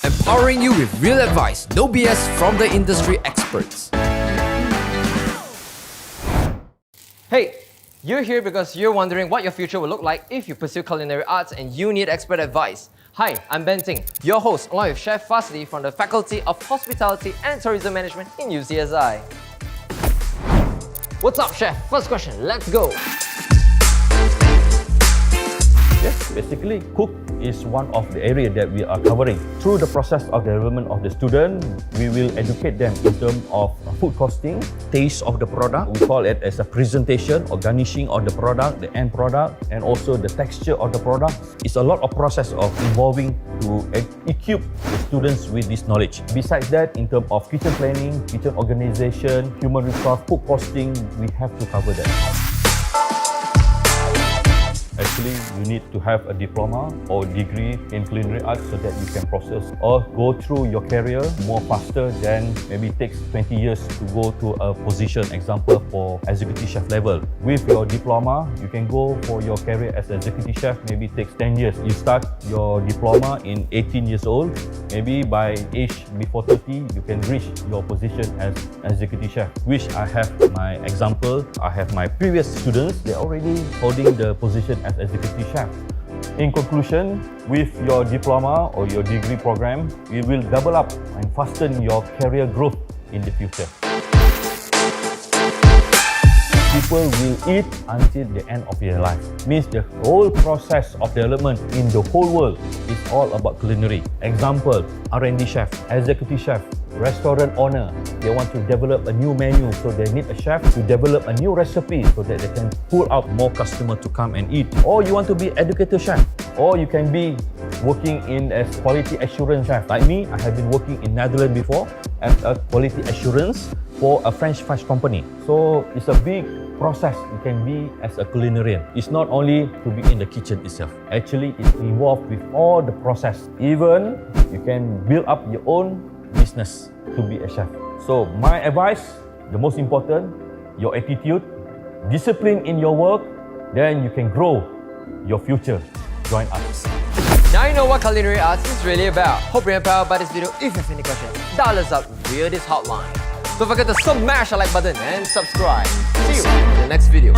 empowering you with real advice, no BS from the industry experts. Hey, you're here because you're wondering what your future will look like if you pursue culinary arts and you need expert advice. Hi, I'm Ben Ting, your host, along with Chef Fasli from the Faculty of Hospitality and Tourism Management in UCSI. What's up, Chef? First question, let's go. Yes, basically, cook is one of the area that we are covering. Through the process of development of the student, we will educate them in terms of food costing, taste of the product. We call it as a presentation or garnishing of the product, the end product, and also the texture of the product. It's a lot of process of involving to equip the students with this knowledge. Besides that, in terms of kitchen planning, kitchen organization, human resource, food costing, we have to cover that. Actually, you need to have a diploma or degree in culinary arts so that you can process or go through your career more faster than maybe it takes 20 years to go to a position, example for executive chef level. With your diploma, you can go for your career as executive chef, maybe it takes 10 years. You start your diploma in 18 years old, maybe by age before 30, you can reach your position as executive chef, which I have my example. I have my previous students, they're already holding the position as executive chef. In conclusion, with your diploma or your degree program, you will double up and fasten your career growth in the future. People will eat until the end of their life. Means the whole process of development in the whole world is all about culinary. Example, R&D chef, executive chef, restaurant owner. They want to develop a new menu, so they need a chef to develop a new recipe so that they can pull out more customers to come and eat. Or you want to be educator chef, or you can be working in as quality assurance chef. Like me, I have been working in Netherlands before as a quality assurance for a French company. So it's a big process you can be as a culinarian. It's not only to be in the kitchen itself. Actually, it's involved with all the process. Even you can build up your own business to be a chef. So my advice, the most important, your attitude, discipline in your work, then you can grow your future. Join us. Now you know what culinary arts is really about. Hope you're empowered by this video. If you have any questions, dial us up via this hotline. Don't forget to smash the like button and subscribe. See you in the next video.